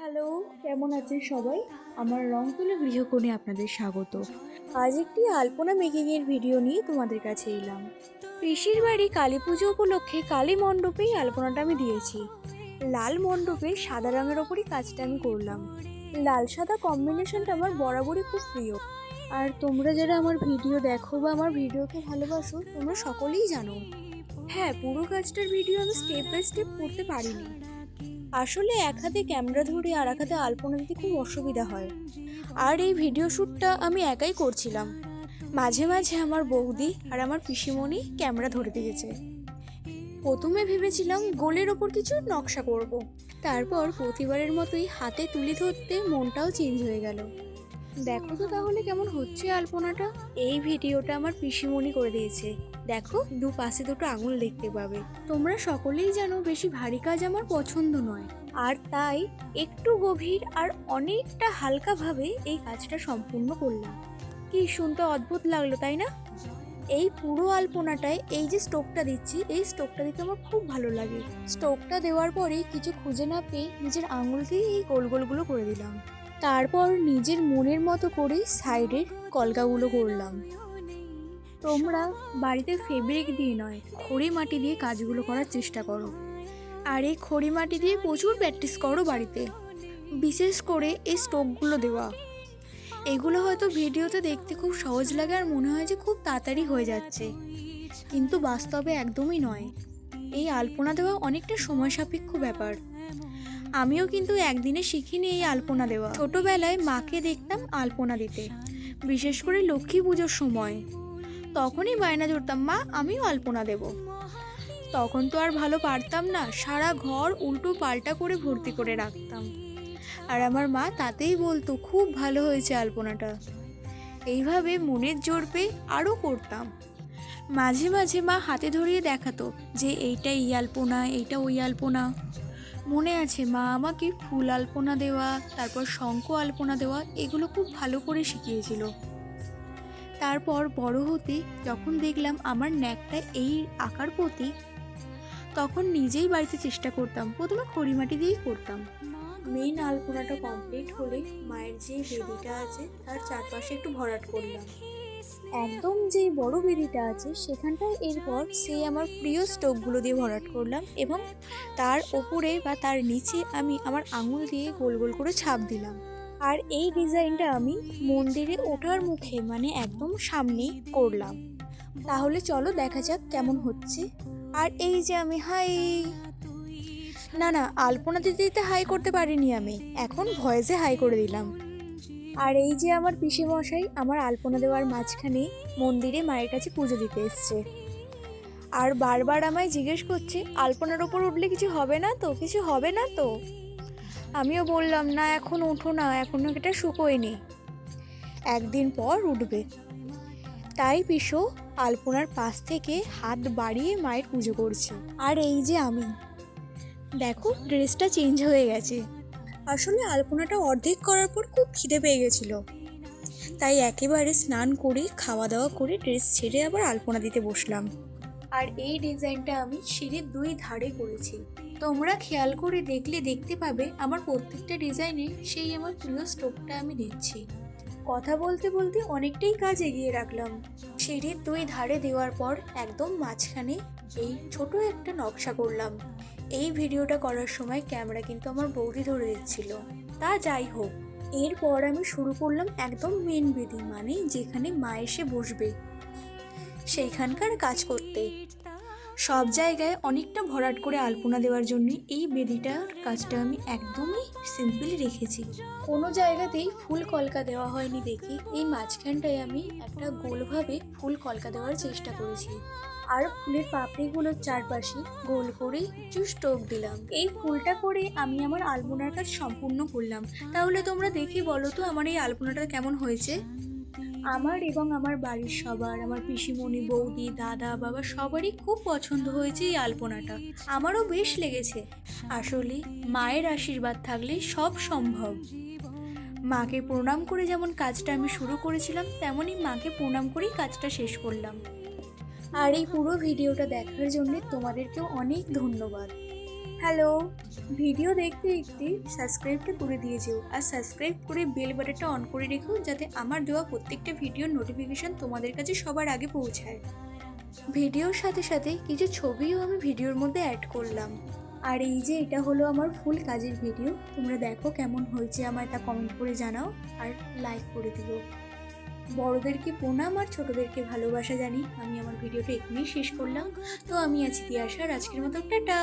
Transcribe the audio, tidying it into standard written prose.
Hello, কেমন আছেন সবাই? আমার রং তুলি গৃহকোণে আপনাদের স্বাগত। আজ একটি আলপনা মেকিংয়ের ভিডিও নিয়ে তোমাদের কাছে এলাম। পিসির বাড়ি কালী পুজো উপলক্ষে কালী মণ্ডপেই আলপনাটা আমি দিয়েছি। লাল মণ্ডপে সাদা রঙের ওপরই কাজটা আমি করলাম। লাল সাদা কম্বিনেশনটা আমার বরাবরই খুব প্রিয়। আর তোমরা যারা আমার ভিডিও দেখো বা আমার ভিডিওকে ভালোবাসো, তোমরা সকলেই জানো। হ্যাঁ, পুরো কাজটার ভিডিও আমি স্টেপ বাই স্টেপ করতে পারিনি। আসলে এক হাতে ক্যামেরা ধরে আর এক হাতে আলপনা দিতে খুব অসুবিধা হয়। আর এই ভিডিও শ্যুটটা আমি একাই করছিলাম। মাঝে মাঝে আমার বৌদি আর আমার পিসিমণি ক্যামেরা ধরে দিয়েছে। প্রথমে ভেবেছিলাম গোলের ওপর কিছু নকশা করব। তারপর প্রতিবারের মতোই হাতে তুলি ধরতে মনটাও চেঞ্জ হয়ে গেল। দেখো তো তাহলে কেমন হচ্ছে আলপনাটা। এই ভিডিওটা আমার পিসিমণি করে দিয়েছে। দেখো, পাশে দুটো আঙুল দেখতে পাবে। তোমরা সকলেই জানো বেশি ভারী কাজ আমার পছন্দ নয়, আর তাই একটু গভীর আর অনেকটা হালকাভাবে এই কাজটা সম্পূর্ণ করলাম। কি শুনতে অদ্ভুত লাগলো, তাই না? এই পুরো আলপনাটায় এই যে স্টোকটা দিচ্ছি, এই স্টোকটা দিতে আমার খুব ভালো লাগে। স্টোকটা দেওয়ার পরেই কিছু খুঁজে না পেয়ে নিজের আঙুল দিয়ে এই গোল গোলগুলো করে দিলাম। তারপর নিজের মনের মতো করে সাইডের কলকাগুলো করলাম। তোমরা বাড়িতে ফেব্রিক দিয়ে নয়, খড়ি মাটি দিয়ে কাজগুলো করার চেষ্টা করো। আর এই খড়ি মাটি দিয়ে প্রচুর প্র্যাকটিস করো বাড়িতে, বিশেষ করে এই স্টোকগুলো দেওয়া। এগুলো হয়তো ভিডিওতে দেখতে খুব সহজ লাগে আর মনে হয় যে খুব তাড়াতাড়ি হয়ে যাচ্ছে, কিন্তু বাস্তবে একদমই নয়। এই আলপনা দেওয়া অনেকটা সময় সাপেক্ষ ব্যাপার। আমিও কিন্তু একদিনে শিখিনি এই আলপনা দেওয়া। ছোটবেলায় মাকে দেখতাম আলপনা দিতে, বিশেষ করে লক্ষ্মী পুজোর সময়। তখনই বায়না ধরতাম, মা আমিও আলপনা দেব। তখন তো আর ভালো পারতাম না, সারা ঘর উল্টো পাল্টা করে ভর্তি করে রাখতাম। আর আমার মা তাতেই বলতো খুব ভালো হয়েছে আলপনাটা। এইভাবে মনের জোর পেয়ে আরও করতাম। মাঝে মাঝে মা হাতে ধরিয়ে দেখাতো যে এইটা এই আলপনা, এইটা ওই আলপনা। মনে আছে মা আমাকে ফুল আলপনা দেওয়া, তারপর শঙ্খ আলপনা দেওয়া, এগুলো খুব ভালো করে শিখিয়েছিল। তারপর বড় হতে যখন দেখলাম আমার ন্যাকটা এই আঁকার প্রতি, তখন নিজেই বাড়িতে চেষ্টা করতাম। প্রথমে খড়িমাটি দিয়েই করতাম। মেইন আলপনাটা কমপ্লিট হলে মায়ের যে বেদিটা আছে তার চারপাশে একটু ভরাট করলাম। একদম যে বড় বেদিটা আছে সেখানটায় এরপর সেই আমার প্রিয় স্টোকগুলো দিয়ে ভরাট করলাম, এবং তার ওপরে বা তার নিচে আমি আমার আঙুল দিয়ে গোল গোল করে ছাপ দিলাম। আর এই ডিজাইনটা আমি মন্দিরে ওঠার মুখে, মানে একদম সামনে করলাম। তাহলে চলো দেখা যাক কেমন হচ্ছে। আর এই যে আমি হাই, না আলপনা দিতে দিতে হাই করতে পারিনি আমি, এখন ভয়েসে হাই করে দিলাম। আর এই যে আমার পিসেমশাই আমার আলপনা দেওয়ার মাঝখানে মন্দিরে মায়ের কাছে পুজো দিতে এসছে, আর বারবার আমায় জিজ্ঞেস করছে আলপনার ওপর উঠলে কিছু হবে না তো, কিছু হবে না তো। আমিও বললাম না, এখন ওঠো না, এখনো এটা শুকোয়নি, একদিন পর উঠবে। তাই পিসো আলপনার পাশ থেকে হাত বাড়িয়ে মায়ের পুজো করছে। আর এই যে আমি, দেখো ড্রেসটা চেঞ্জ হয়ে গেছে। আসলে আলপনাটা অর্ধেক করার পর খুব খিদে পেয়ে গেছিল, তাই একেবারে স্নান করে খাওয়া দাওয়া করে ড্রেস ছেড়ে আবার আলপনা দিতে বসলাম। আর এই ডিজাইনটা আমি সিঁড়ির দুই ধারে করেছি। তোমরা খেয়াল করে দেখলে দেখতে পাবে আমার প্রত্যেকটা ডিজাইনে সেই আমার প্রিয় স্টোকটা আমি দিচ্ছি। কথা বলতে বলতে অনেকটাই কাজ এগিয়ে রাখলাম। সিঁড়ির দুই ধারে দেওয়ার পর একদম মাঝখানে এই ছোট একটা নকশা করলাম। এই ভিডিওটা করার সময় ক্যামেরা কিন্তু আমার বৌদি ধরে দিচ্ছিল। তা যাই হোক, এরপর আমি শুরু করলাম একদম মেন বেদি, মানে যেখানে মা এসে বসবে সেইখানকার কাজ করতে। সব জায়গায় অনেকটা ভরাট করে আলপনা দেওয়ার জন্য এই বেদিটার কাজটা আমি একদমই সিম্পলি রেখেছি। কোনো জায়গাতেই ফুল কলকা দেওয়া হয়নি দেখি এই মাঝখানটায় আমি একটা গোলভাবে ফুল কলকা দেওয়ার চেষ্টা করেছি। আর ফুলের পাপড়িগুলোর চারপাশে গোল করে কিছু স্টোক দিলাম। এই ফুলটা করে আমি আমার আলপনার কাজ সম্পূর্ণ করলাম। তাহলে তোমরা দেখে বলো তো আমার এই আলপনাটা কেমন হয়েছে। আমার এবং আমার বাড়ির সবার, আমার পিসিমণি, বৌদি, দাদা, বাবা সবারই খুব পছন্দ হয়েছে এই আলপনাটা। আমারও বেশ লেগেছে। আসলে মায়ের আশীর্বাদ থাকলে সব সম্ভব। মাকে প্রণাম করে যেমন কাজটা আমি শুরু করেছিলাম, তেমনই মাকে প্রণাম করেই কাজটা শেষ করলাম। আর এই পুরো ভিডিওটা দেখার জন্য তোমাদেরকেও অনেক ধন্যবাদ। হ্যালো, ভিডিও দেখতে দেখতে সাবস্ক্রাইবটা করে দিয়ে যেও, আর সাবস্ক্রাইব করে বেল বাটনটা অন করে রেখো যাতে আমার দেওয়া প্রত্যেকটা ভিডিওর নোটিফিকেশন তোমাদের কাছে সবার আগে পৌঁছায়। ভিডিওর সাথে সাথে কিছু ছবিও আমি ভিডিওর মধ্যে অ্যাড করলাম। আর এই যে এটা হলো আমার ফুল কাজের ভিডিও, তোমরা দেখো কেমন হয়েছে, আমার একটা কমেন্ট করে জানাও আর লাইক করে দিও। বড়োদেরকে প্রণাম আর ছোটোদেরকে ভালোবাসা জানি। আমি আমার ভিডিওটা এখানেই শেষ করলাম। তো আমি আছি তিয়াশা, আজকের মতো টাটা।